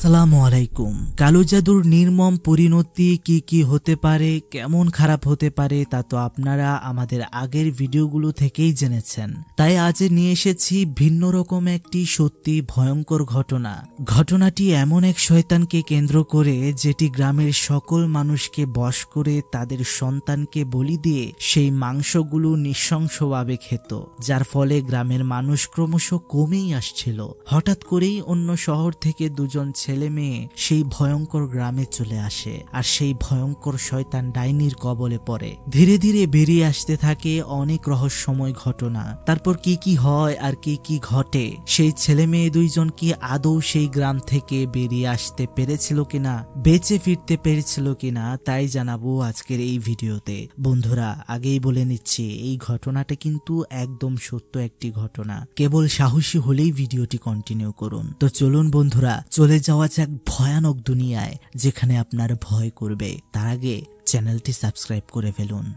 আসসালামু আলাইকুম। কালো জাদুর নির্মম পরিণতি কি কি হতে পারে, কেমন খারাপ হতে পারে তা তো আপনারা আমাদের আগের ভিডিওগুলো থেকেই জেনেছেন। তাই আজ নিয়ে এসেছি ভিন্ন রকম একটি সত্যি ভয়ঙ্কর ঘটনা। ঘটনাটি এমন এক শয়তানকে কেন্দ্র করে যেটি গ্রামের সকল মানুষকে বশ করে তাদের সন্তানকে বলি দিয়ে সেই মাংসগুলো নৃশংসভাবে খেত, যার ফলে গ্রামের মানুষ ক্রমশ কমেই আসছিল। হঠাৎ করেই অন্য শহর থেকে দুজন ছেলে মেয়ে সেই ভয়ঙ্কর গ্রামে চলে আসে আর সেই ভয়ঙ্কর শয়তান ডাইনির কবলে পড়ে। ধীরে ধীরে বেরিয়ে আসতে থাকে অনেক রহস্যময় ঘটনা। তারপর কি কি হয় আর কি কি ঘটে, সেই ছেলে মেয়ে দুইজন কি আদৌ সেই গ্রাম থেকে বেরিয়ে আসতে পেরেছিল কিনা, বেঁচে ফিরতে পেরেছিল কিনা, তাই জানাবো আজকের এই ভিডিওতে। বন্ধুরা, আগেই বলে নিচ্ছি এই ঘটনাটা কিন্তু একদম সত্য একটি ঘটনা। কেবল সাহসী হলেই ভিডিওটি কন্টিনিউ করুন। তো চলুন বন্ধুরা, চলে যাওয়া যাক ভয়ানক দুনিয়ায়, যেখানে আপনার ভয় করবে। তার আগে চ্যানেলটি সাবস্ক্রাইব করে ফেলুন।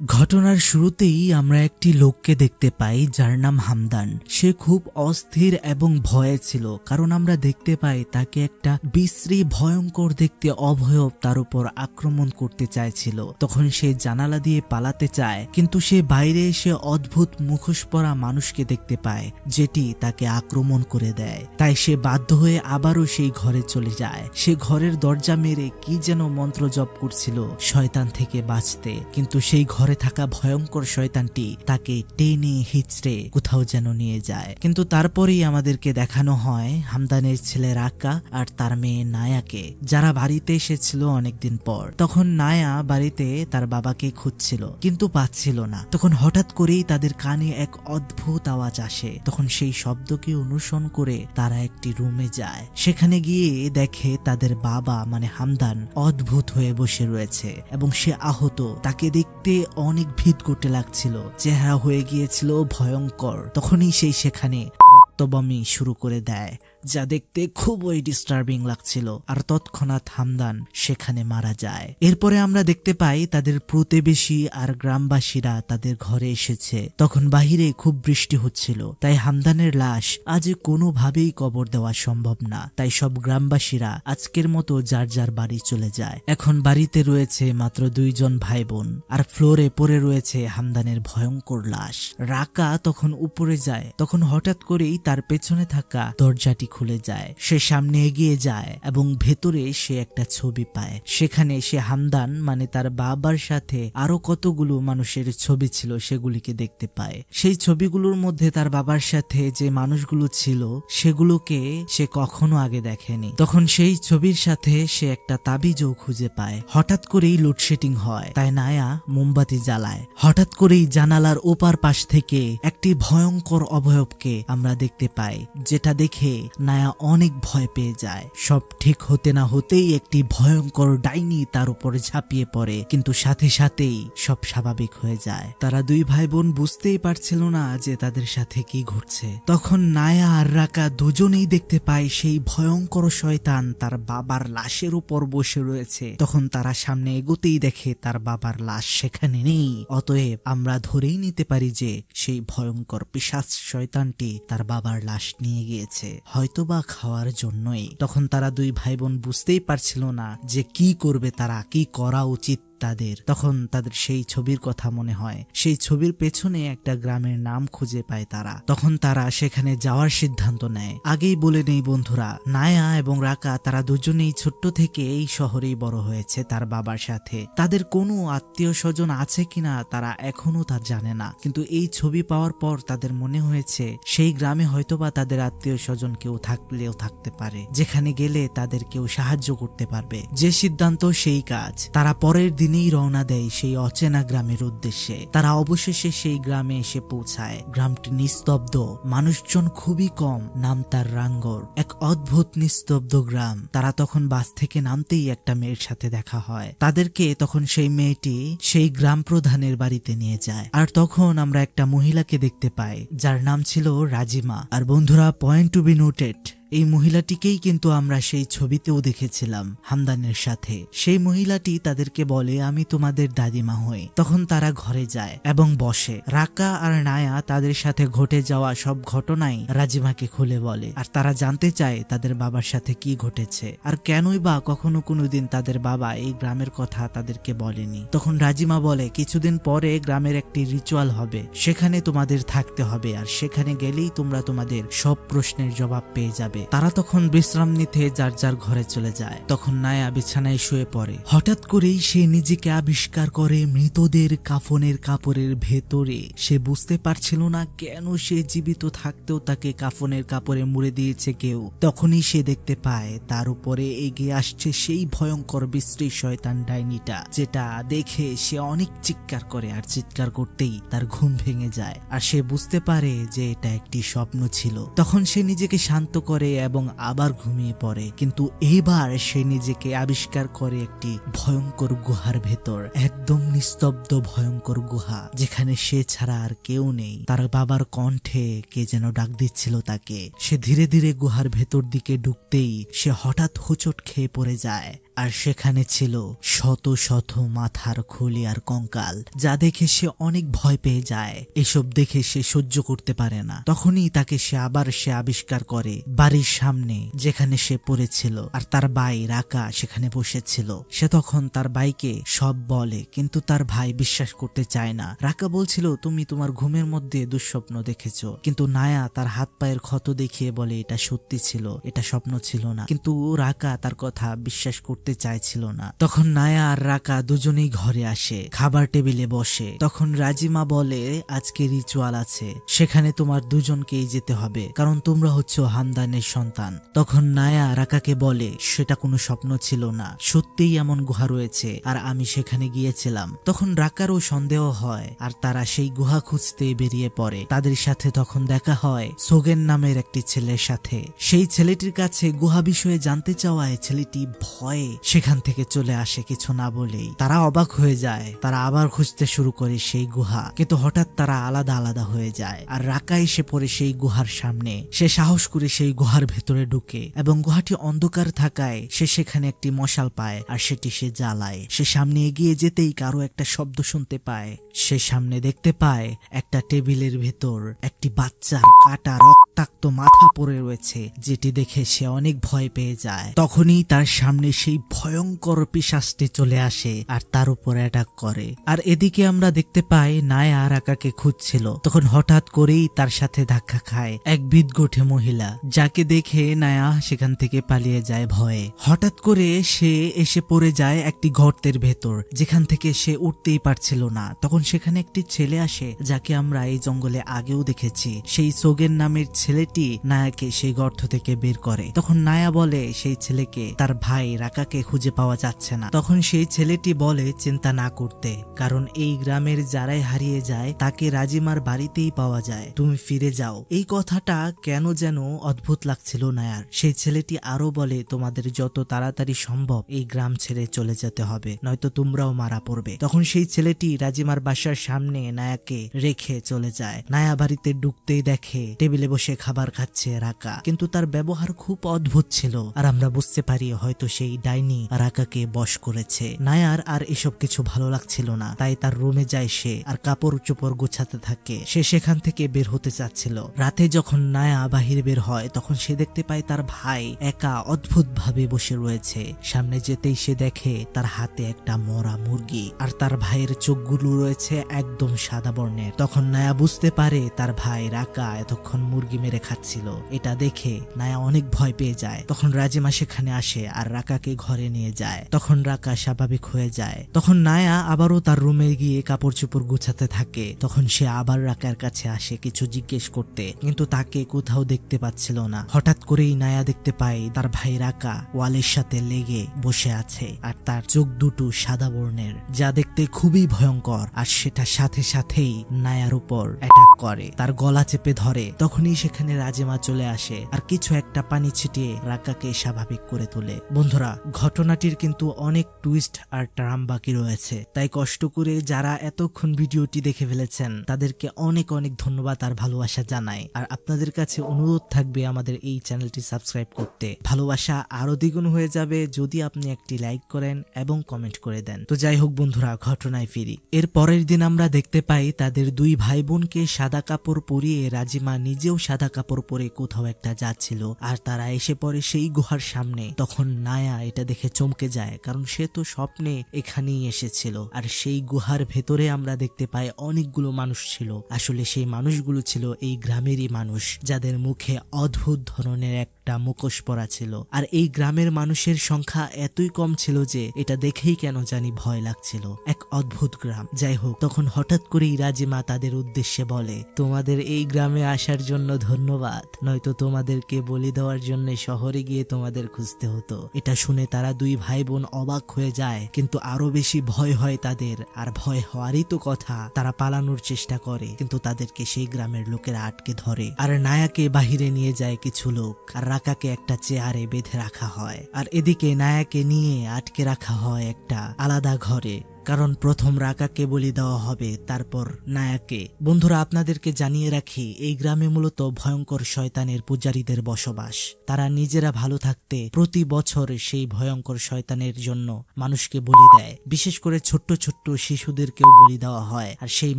ঘটনার শুরুতেই আমরা একটি লোককে দেখতে পাই যার নাম হামদান। সে খুব অস্থির এবং ভয়ে ছিল, কারণ আমরা দেখতে পাই তাকে একটা বিশ্রী ভয়ঙ্কর দেখতে অভয়ব তার উপর আক্রমণ করতে চাইছিল। তখন সে জানালা দিয়ে পালাতে চায়, কিন্তু সে বাইরে এসে অদ্ভুত মুখোশ পরা মানুষকে দেখতে পায় যেটি তাকে আক্রমণ করে দেয়। তাই সে বাধ্য হয়ে আবারও সেই ঘরে চলে যায়। সে ঘরের দরজা মেরে কি যেন মন্ত্র জপ করছিল শয়তান থেকে বাঁচতে, কিন্তু সেই ঘরে থাকা ভয়ঙ্কর শয়তানটি তাকে টেনে হিচড়ে কোথাও যেন নিয়ে যায়। কিন্তু তারপরেই আমাদেরকে দেখানো হয় হামদানের ছেলে রাক্কা আর তার মেয়ে নায়াকে, যারা বাড়িতে এসেছিল অনেকদিন পর। তখন নায়া বাড়িতে তার বাবাকে খুঁজছিল কিন্তু পাচ্ছিল না। তখন হঠাৎ করেই তাদের কানে এক অদ্ভুত আওয়াজ আসে। তখন সেই শব্দকে অনুসরণ করে তারা একটি রুমে যায়। সেখানে গিয়ে দেখে তাদের বাবা মানে হামদান অদ্ভুত হয়ে বসে রয়েছে এবং সে আহত। তাকে দেখতে অনেক ভীত করতে লাগছিল, চেহারা হয়ে গিয়েছিল ভয়ঙ্কর। তখনই সেই সেখানে রক্তবমি শুরু করে দেয়, যা দেখতে খুবই ডিস্টার্বিং লাগছিল। আর তৎক্ষণাৎ হামদান সেখানে মারা যায়। এরপরে আমরা দেখতে পাই তাদের প্রতিবেশী আর গ্রামবাসীরা তাদের ঘরে এসেছে। তখন বাহিরে খুব বৃষ্টি হচ্ছিল, তাই হামদানের লাশ আজ কোনোভাবেই কবর দেওয়া সম্ভব না। তাই সব গ্রামবাসীরা আজকের মতো যার যার বাড়ি চলে যায়। এখন বাড়িতে রয়েছে মাত্র দুইজন ভাই বোন, আর ফ্লোরে পড়ে রয়েছে হামদানের ভয়ঙ্কর লাশ। রাকা তখন উপরে যায়, তখন হঠাৎ করেই তার পেছনে থাকা দরজাটি খুলে যায়। সে সামনে এগিয়ে যায় এবং ভেতরে সে একটা ছবি পায়। সেখানে সে হামদান মানে তার বাবার সাথে আরো কতগুলো মানুষের ছবি ছিল সেগুলিকে দেখতে পায়। সেই ছবিগুলোর মধ্যে তার বাবার সাথে যে মানুষগুলো ছিল সেগুলোকে সে কখনো আগে দেখেনি। তখন সেই ছবির সাথে সে একটা তাবিজও খুঁজে পায়। হঠাৎ করেই লোডশেডিং হয়, তাই নায়া মোমবাতি জ্বালায়। হঠাৎ করেই জানালার ওপার পাশ থেকে একটি ভয়ঙ্কর অবয়বকে আমরা দেখতে পাই, যেটা দেখে নায়া অনেক ভয় পেয়ে যায়। সব ঠিক হতে না হতেই একটি ভয়ঙ্কর ডাইনি তার উপরে ঝাঁপিয়ে পড়ে, কিন্তু সাথে সাথেই সব স্বাভাবিক হয়ে যায়। তারা দুই ভাই বোন বুঝতেই পারছিল না যে তাদের সাথে কি ঘটছে। তখন নায়া আর রাকা দুজনেই দেখতে পায় সেই ভয়ঙ্কর শয়তান তার বাবার লাশের উপর বসে রয়েছে। তখন তারা সামনে এগোতেই দেখে তার বাবার লাশ সেখানে নেই। অতএব আমরা ধরেই নিতে পারি যে সেই ভয়ঙ্কর পিশাচ শয়তানটি তার বাবার লাশ নিয়ে গিয়েছে, হয়তোবা খাওয়ার জন্যই। তখন তারা দুই ভাই বোন বুঝতেই পারছিল না যে কি করবে, তারা কি করা উচিত তাদের। তখন তাদের সেই ছবির কথা মনে হয়। সেই ছবির পেছনে একটা গ্রামের নাম খুঁজে পায় তারা। তখন তারা সেখানে যাওয়ার সিদ্ধান্ত নেয়। আগেই বলে নেই বন্ধুরা, নায়া এবং রাকা তারা দুজনেই ছোট্ট থেকে এই শহরেই বড় হয়েছে তার বাবার সাথে। তাদের কোনো আত্মীয় স্বজন আছে কিনা তারা এখনো তা জানে না, কিন্তু এই ছবি পাওয়ার পর তাদের মনে হয়েছে সেই গ্রামে হয়তোবা তাদের আত্মীয় স্বজন কেউ থাকলেও থাকতে পারে, যেখানে গেলে তাদের কেউ সাহায্য করতে পারবে। যে সিদ্ধান্ত সেই কাজ। তারা পরের দিনেই রওনা দেয় সেই অচেনা গ্রামের উদ্দেশ্যে। তারা অবশেষে সেই গ্রামে এসে পৌঁছায়। গ্রামটি নিস্তব্ধ, মানুষজন খুবই কম। নাম তার রাঙ্গর, এক অদ্ভুত নিস্তব্ধ গ্রাম। তারা তখন বাস থেকে নামতেই একটা মেয়ের সাথে দেখা হয়। তাদেরকে তখন সেই মেয়েটি সেই গ্রাম প্রধানের বাড়িতে নিয়ে যায়। আর তখন আমরা একটা মহিলাকে দেখতে পাই যার নাম ছিল রাজিমা। আর বন্ধুরা, পয়েন্ট টু বি নোটেড, এই মহিলাটিকেই কিন্তু আমরা সেই ছবিতেও দেখেছিলাম হামদানের সাথে। সেই মহিলাটি তাদেরকে বলে আমি তোমাদের দাদিমা হই। তখন তারা ঘরে যায় এবং বসে। রাকা আর নায়া তাদের সাথে ঘটে যাওয়া সব ঘটনাই রাজিমাকে খুলে বলে, আর তারা জানতে চায় তাদের বাবার সাথে কি ঘটেছে আর কেনই বা কখনো কোনোদিন তাদের বাবা এই গ্রামের কথা তাদেরকে বলেনি। তখন রাজিমা বলে কিছুদিন পরে গ্রামের একটি রিচুয়াল হবে, সেখানে তোমাদের থাকতে হবে, আর সেখানে গেলেই তোমরা তোমাদের সব প্রশ্নের জবাব পেয়ে যাবে। তারা তখন বিশ্রাম নিতে যার যার ঘরে চলে যায়। তখন নায়া বিছানায় শুয়ে পড়ে। হঠাৎ করেই সে নিজেকে আবিষ্কার করে মৃতদের কাফনের কাপড়ের ভেতরে। সে বুঝতে পারছিল না কেন সে জীবিত থাকতেও তাকে কাফনের কাপড়ে মুড়ে দিয়েছে কেউ। তখনই সে দেখতে পায় তার উপরে এগিয়ে আসছে সেই ভয়ঙ্কর বিশ্রী শয়তান ডাইনিটা, যেটা দেখে সে অনেক চিৎকার করে, আর চিৎকার করতেই তার ঘুম ভেঙে যায় আর সে বুঝতে পারে যে এটা একটি স্বপ্ন ছিল। তখন সে নিজেকে শান্ত করে এবং আবার ঘুমিয়ে পড়ে। কিন্তু এবার সে নিজেকে আবিষ্কার করে একটি ভয়ঙ্কর গুহার ভেতর, একদম নিস্তব্ধ ভয়ঙ্কর গুহা, যেখানে সে ছাড়া আর কেউ নেই। তার বাবার কণ্ঠে কে যেন ডাক দিচ্ছিল তাকে। সে ধীরে ধীরে গুহার ভেতর দিকে ঢুকতেই সে হঠাৎ হোঁচট খেয়ে পড়ে যায়, আর সেখানে ছিল শত শত মাথার খুলি আর কঙ্কাল, যা দেখে সে অনেক ভয় পেয়ে যায়। এসব দেখে সে সহ্য করতে পারে না। তখনই তাকে সে আবিষ্কার করে বাড়ির সামনে, যেখানে সে পড়েছিল, আর তার ভাই রাকা সেখানে বসেছিল। সে তখন তার ভাইকে সব বলে, কিন্তু তার ভাই বিশ্বাস করতে চায় না। রাকা বলছিল তুমি তোমার ঘুমের মধ্যে দুঃস্বপ্ন দেখেছো, কিন্তু নায়া তার হাত পায়ের ক্ষত দেখিয়ে বলে এটা সত্যি ছিল, এটা স্বপ্ন ছিল না। কিন্তু রাকা তার কথা বিশ্বাস করতে চাইছিল না। তখন নায়া আর রাকা দুজনেই ঘরে আসে, খাবার টেবিলে বসে। তখন রাজিমা বলে আজকে রিচুয়াল আছে, সেখানে তোমার দুজনকেই যেতে হবে, কারণ তোমরা হচ্ছে হামদানের সন্তান। তখন নায়া রাকাকে বলে সেটা কোনো স্বপ্ন ছিল না, সত্যিই এমন গুহা রয়েছে আর আমি সেখানে গিয়েছিলাম। তখন রাকারও সন্দেহ হয় আর তারা সেই গুহা খুঁজতে বেরিয়ে পড়ে। তাদের সাথে তখন দেখা হয় সোগেন নামের একটি ছেলের সাথে। সেই ছেলেটির কাছে গুহা বিষয়ে জানতে চাওয়ায় ছেলেটি ভয়ে সেখান থেকে চলে আসে কিছু না বলেই। তারা অবাক হয়ে যায়। তারা আবার খুঁজতে শুরু করে সেই গুহা, কিন্তু হঠাৎ তারা আলাদা আলাদা হয়ে যায় আর রাকা এসে পড়ে সেই গুহার সামনে। সে সাহস করে সেই গুহার ভেতরে ঢুকে এবং গুহাটি অন্ধকার থাকায় সে সেখানে একটি মশাল পায় আর সেটি সে জ্বালায়। সে সামনে এগিয়ে যেতেই কারো একটা শব্দ শুনতে পায়। সে সামনে দেখতে পায় একটা টেবিলের ভেতর একটি বাচ্চার কাটা রক্তাক্ত মাথা পড়ে রয়েছে, যেটি দেখে সে অনেক ভয় পেয়ে যায়। তখনই তার সামনে সেই ভয়ঙ্কর পিশাচটি চলে আসে আর তার উপর অ্যাটাক করে। আর এদিকে আমরা দেখতে পাই নায়া রাকাকে খুঁজছিল। তখন হঠাৎ করেই তার সাথে ধাক্কা খায় এক বিদঘটে মহিলা, যাকে দেখে নায়া সেখান থেকে পালিয়ে যায় ভয়ে। হঠাৎ করে সে এসে পড়ে যায় একটি গর্তের ভেতর, যেখান থেকে সে উঠতেই পারছিল না। তখন সেখানে একটি ছেলে আসে, যাকে আমরা এই জঙ্গলে আগেও দেখেছি। সেই সোগেন নামের ছেলেটি নায়াকে সেই গর্ত থেকে বের করে। তখন নায়া বলে সেই ছেলেকে তার ভাই রাকাকে খুঁজে পাওয়া যাচ্ছে না। তখন সেই ছেলেটি বলে চিন্তা না করতে, কারণ এই গ্রামের যারাই হারিয়ে যায় তাকে রাজিমার বাড়িতেই পাওয়া যায়, তুমি ফিরে যাও। এই কথাটা কেন যেন অদ্ভুত লাগছিল নায়ার। সেই ছেলেটি আরো বলে তোমাদের যত তাড়াতাড়ি সম্ভব এই গ্রাম ছেড়ে চলে যেতে হবে, নয়তো তোমরাও মারা পড়বে। তখন সেই ছেলেটি রাজিমার বাসার সামনে নায়াকে রেখে চলে যায়। নায়া বাড়িতে ঢুকতেই দেখে টেবিলে বসে খাবার খাচ্ছে রাকা, কিন্তু তার ব্যবহার খুব অদ্ভুত ছিল। আর আমরা বুঝতে পারি হয়তো সেই ডাইনি রাকাকে বশ করেছে। নায়ার আর এসব কিছু ভালো লাগছিল না, তাই তার রুমে যায় সে আর কাপড় চোপড় গোছাতে থাকে। সে সেখান থেকে বের হতে চাচ্ছিল। রাতে যখন নায়া বাহির বের হয় তখন সে দেখতে পায় তার ভাই একা অদ্ভুত ভাবে বসে রয়েছে। সামনে যেতেই সে দেখে তার হাতে একটা মরা মুরগি, আর তার ভাইয়ের চোখগুলো রয়েছে একদম সাদা বর্ণের। তখন নায়া বুঝতে পারে তার ভাই রাকা এতক্ষণ মুরগি মেরে খাচ্ছিল। এটা দেখে নায়া অনেক ভয় পেয়ে যায়। তখন রাজিমা সেখানে আসে আর রাকাকে ঘরে নিয়ে যায়। তখন রাকা স্বাভাবিক হয়ে যায়। তখন নায়া আবারও তার রুমে গিয়ে কাপড় চোপড় গুছাতে থাকে। তখন সে আবার রাকার কাছে আসে কিছু জিজ্ঞেস করতে, কিন্তু তাকে কোথাও দেখতে পাচ্ছিল না। হঠাৎ করেই নায়া দেখতে পায় তার ভাই রাকা ওয়ালের সাথে লেগে বসে আছে, আর তার চোখ দুটো সাদা বর্ণের, যা দেখতে খুবই ভয়ঙ্কর। আর সেটা সাথে সাথেই নায়ার উপর অ্যাটাক করে, তার গলা চেপে ধরে। তখনই সেখানে সেখানে রাজিমা চলে আসে আর কিছু একটা পানি ছিটিয়ে রাকাকে স্বাভাবিক করে তোলে। বন্ধুরা, ঘটনাটির কিন্তু অনেক টুইস্ট আর টার্ম বাকি রয়েছে, তাই কষ্ট করে যারা এতক্ষণ ভিডিওটি দেখে ফেলেছেন তাদেরকে অনেক অনেক ধন্যবাদ আর ভালোবাসা জানাই। আর আপনাদের কাছে অনুরোধ থাকবে আমাদের এই চ্যানেলটি সাবস্ক্রাইব করতে। ভালোবাসা আরো দ্বিগুণ হয়ে যাবে যদি আপনি একটি লাইক করেন এবং কমেন্ট করে দেন। তো যাই হোক বন্ধুরা, ঘটনায় ফিরি। এর পরের দিন আমরা দেখতে পাই তাদের দুই ভাই বোনকে সাদা কাপড় পরিয়ে রাজিমা নিজেও সাদা কাপড় পরে কোথাও একটা যাচ্ছিল আর তারা এসে পড়ে সেই গুহার সামনে। তখন নায়া এটা দেখে চমকে যায়, কারণ সে তো স্বপ্নে এখানেই এসেছিল। আর সেই গুহার ভেতরে আমরা দেখতে পাই অনেকগুলো মানুষ ছিল। আসলে সেই মানুষগুলো ছিল এই গ্রামেরই মানুষ, যাদের মুখে অদ্ভুত ধরনের একটা মুখোশ পরা ছিল। আর এই গ্রামের মানুষের সংখ্যা এতই কম ছিল যে এটা দেখেই কেন জানি ভয় লাগছিল। এক অদ্ভুত গ্রাম। যাই হোক, তখন হঠাৎ করেই রাজিমা তাদের উদ্দেশ্যে বলে, তোমাদের এই গ্রামে আসার জন্য ধন্যবাদ, নয়তো তোমাদেরকে বলি দেওয়ার জন্য শহরে গিয়ে তোমাদের খুঁজতে হতো। এটা শুনে তারা দুই ভাই বোন অবাক হয়ে যায়, কিন্তু আরো বেশি ভয় হয় তাদের। আর ভয় হওয়ারই তো কথা। তারা পালানোর চেষ্টা করে, কিন্তু তাদেরকে সেই গ্রামের লোকেরা আটকে ধরে। আর নায়াকে বাহিরে নিয়ে যায় কিছু লোক, আর রাকাকে একটা চেয়ারে বেঁধে রাখা হয়। আর এদিকে নায়াকে নিয়ে আটকে রাখা হয় একটা আলাদা ঘরে, কারণ প্রথম রাকাকে বলি দেওয়া হবে, তারপর নায়াকে। বন্ধুরা, আপনাদেরকে জানিয়ে রাখি, এই গ্রামে মূলত ভয়ঙ্কর শয়তানের পূজারীদের বসবাস। তারা নিজেরা ভালো থাকতে প্রতি বছর সেই ভয়ঙ্কর শয়তানের জন্য মানুষকে বলি দেয়। বিশেষ করে ছোট্ট ছোট্ট শিশুদেরকেও বলি দেওয়া হয়, আর সেই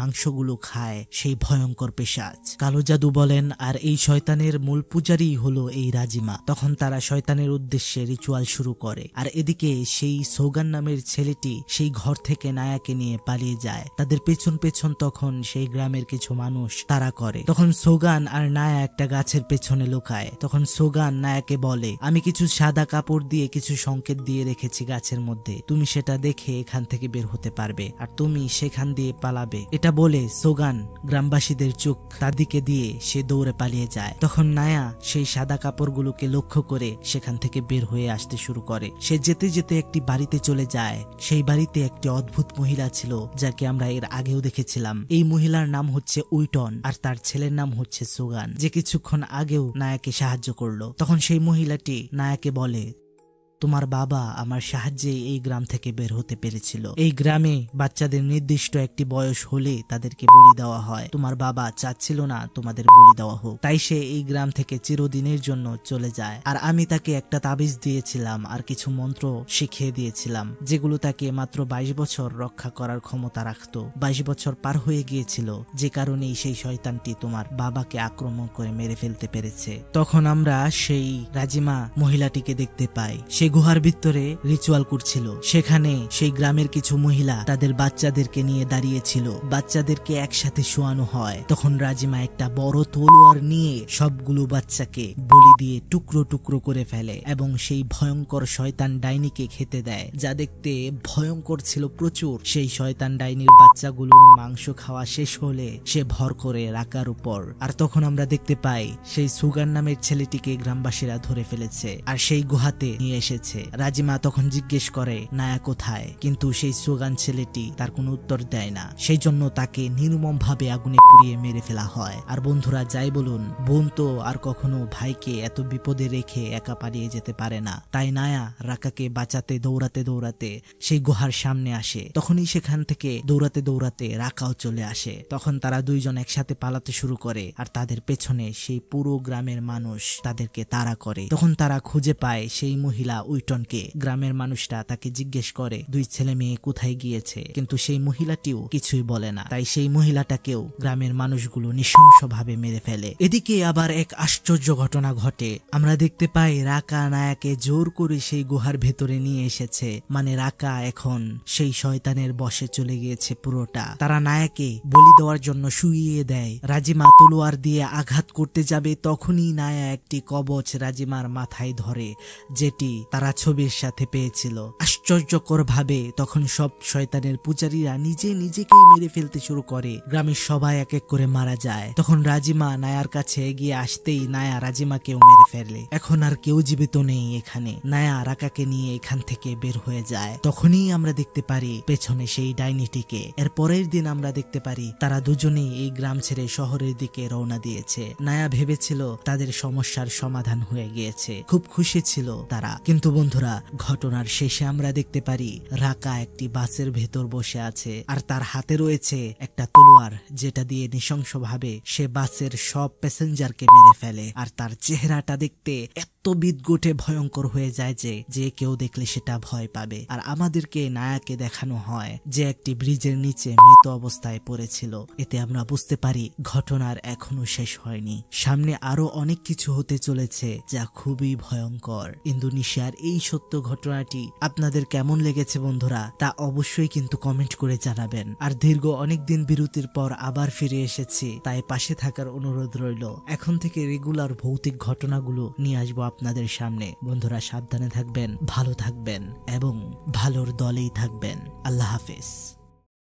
মাংসগুলো খায় সেই ভয়ঙ্কর পেশাচ কালো জাদু বলেন। আর এই শয়তানের মূল পূজারী হলো এই রাজিমা। তখন তারা শয়তানের উদ্দেশ্যে রিচুয়াল শুরু করে। আর এদিকে সেই সোগান নামের ছেলেটি সেই ঘর থেকে নায়াকে নিয়ে পালিয়ে যায়। তাদের পেছন পেছন তখন সেই গ্রামের কিছু মানুষ তারা করে। তখন সোগান আর নায়া একটা গাছের পেছনে লুকায়। তখন সোগান নায়াকে বলে, আমি কিছু সাদা কাপড় দিয়ে কিছু সংকেত দিয়ে রেখেছি গাছের মধ্যে, তুমি সেটা দেখে এখান থেকে বের হতে পারবে আর তুমি সেখান দিয়ে পালাবে। এটা বলে সোগান গ্রামবাসীদের চোখ তার দিকে দিয়ে সে দৌড়ে পালিয়ে যায়। তখন নায়া সেই সাদা কাপড়গুলোকে লক্ষ্য করে সেখান থেকে বের হয়ে আসতে শুরু করে। সে যেতে যেতে একটি বাড়িতে চলে যায়। সেই বাড়িতে একটি অদ্ভুত মহিলা ছিল, যাকে আমরা এর আগেও দেখেছিলাম। এই মহিলার নাম হচ্ছে উইটন, আর তার ছেলের নাম হচ্ছে সোগান, যে কিছুক্ষণ আগেও নায়াকে সাহায্য করলো। তখন সেই মহিলাটি নায়াকে বলে, তোমার বাবা আমার সাহায্যে এই গ্রাম থেকে বের হতে পেরেছিল। এই গ্রামে বাচ্চাদের নির্দিষ্ট একটি বয়স হলে তাদেরকে বলি দেওয়া হয়। তোমার বাবা চাচ্ছিল না তোমাদের বলি দেওয়া হোক, তাই সে এই গ্রাম থেকে চিরদিনের জন্য চলে যায়। আর আমি তাকে একটা তাবিজ দিয়েছিলাম আর কিছু মন্ত্র শিখিয়ে দিয়েছিলাম, যেগুলো তাকে মাত্র 22 বছর রক্ষা করার ক্ষমতা রাখতো। 22 বছর পার হয়ে গিয়েছিল, যে কারণেই সেই শয়তানটি তোমার বাবাকে আক্রমণ করে মেরে ফেলতে পেরেছে। তখন আমরা সেই রাজিমা মহিলাটিকে দেখতে পাই। সে গুহার ভিতরে রিচুয়াল করছিল। সেখানে সেই গ্রামের কিছু মহিলা তাদের বাচ্চাদেরকে নিয়ে দাঁড়িয়েছিল। বাচ্চাদেরকে একসাথে শোয়ানো হয়। তখন রাজিমা একটা বড় তলোয়ার নিয়ে সবগুলো বাচ্চাকে বলি দিয়ে টুকরো টুকরো করে ফেলে এবং সেই ভয়ঙ্কর শয়তান ডাইনিকে খেতে দেয়, যা দেখতে ভয়ঙ্কর ছিল প্রচুর। সেই শয়তান ডাইনির বাচ্চাগুলোর মাংস খাওয়া শেষ হলে সে ভর করে রাকার উপর। আর তখন আমরা দেখতে পাই সেই সুগার নামের ছেলেটিকে গ্রামবাসীরা ধরে ফেলেছে আর সেই গুহাতে নিয়ে এসেছে। রাজিমা তখন জিজ্ঞেস করে নায়া কোথায়, কিন্তু সেই সোগান ছেলেটি তার কোনো উত্তর দেয় না। সেই জন্য তাকে নির্মম ভাবে আগুনে পুড়িয়ে মেরে ফেলা হয়। আর বন্ধুরা, যাই বলুন, বোন তো আর কখনো ভাইকে এত বিপদে রেখে একা পালিয়ে যেতে পারে না। তাই নায়া রাকাকে বাঁচাতে দৌড়াতে দৌড়াতে সেই গুহার সামনে আসে। তখনই সেখান থেকে দৌড়াতে দৌড়াতে রাকাও চলে আসে। তখন তারা দুইজন একসাথে পালাতে শুরু করে, আর তাদের পেছনে সেই পুরো গ্রামের মানুষ তাদেরকে তাড়া করে। তখন তারা খুঁজে পায় সেই মহিলা উইটনকে। গ্রামের মানুষরা তাকে জিজ্ঞেস করে দুই ছেলে মেয়ে কোথায় গিয়েছে, কিন্তু সেই মহিলাটিও কিছুই বলে না। তাই সেই মহিলাটাকেও গ্রামের মানুষগুলো নৃশংসভাবে মেরে ফেলে। এদিকে আবার এক আশ্চর্য ঘটনা ঘটে। আমরা দেখতে পাই রাকা নায়াকে জোর করে সেই গুহার ভেতরে নিয়ে এসেছে। মানে রাকা এখন সেই শয়তানের বশে চলে গিয়েছে পুরোটা। তারা নায়াকে বলি দেওয়ার জন্য শুইয়ে দেয়। রাজিমা তলোয়ার দিয়ে আঘাত করতে যাবে, তখনই নায়া একটি কবচ রাজিমার মাথায় ধরে, যেটি তারা ছবির সাথে পেয়েছিল। আশ্চর্যকর ভাবে তখন সব শয়তানের পূজারীরা নিজেকেই মেরে ফেলতে শুরু করে। গ্রামের সবাই এক এক করে মারা যায়। তখন রাজিমা নায়ার কাছে এগিয়ে আসতেই নায়া রাজিমাকেও মেরে ফেলে। এখন আর কেউ জীবিত নেই এখানে। নায়া রাকাকে নিয়ে এখান থেকে বের হয়ে যায়। তখনই আমরা দেখতে পারি পেছনে সেই ডাইনিটিকে। এর পরের দিন আমরা দেখতে পারি তারা দুজনেই এই গ্রাম ছেড়ে শহরের দিকে রওনা দিয়েছে। নায়া ভেবেছিল তাদের সমস্যার সমাধান হয়ে গিয়েছে, খুব খুশি ছিল তারা। কিন্তু বন্ধুরা, ঘটনার শেষে আমরা দেখতে পারি রাকা একটি বাসের ভেতর বসে আছে আর তার হাতে রয়েছে একটা তলোয়ার, যেটা দিয়ে নৃশংসভাবে সে বাসের সব প্যাসেঞ্জারকে মেরে ফেলে। আর তার চেহারাটা দেখতে এত বিদঘুটে ভয়ঙ্কর হয়ে যায় যে কেউ দেখলে সেটা ভয় পাবে। আর আমাদেরকে নায়াকে দেখানো হয় যে একটি ব্রিজের নিচে মৃত অবস্থায় পড়েছিল। এতে আমরা বুঝতে পারি ঘটনার এখনো শেষ হয়নি, সামনে আরো অনেক কিছু হতে চলেছে যা খুবই ভয়ঙ্কর। ইন্দোনেশিয়ার এই সত্য ঘটনাটি আপনাদের কেমন লেগেছে বন্ধুরা, তা অবশ্যই কিন্তু কমেন্ট করে জানাবেন। আর দীর্ঘ অনেকদিন বিরতির পর আবার ফিরে এসেছি, তাই পাশে থাকার অনুরোধ রইল। এখন থেকে রেগুলার ভৌতিক ঘটনাগুলো নিয়ে আসবো আপনাদের সামনে। বন্ধুরা, সাবধানে থাকবেন, ভালো থাকবেন এবং ভালোর দলেই থাকবেন। আল্লাহ হাফেজ।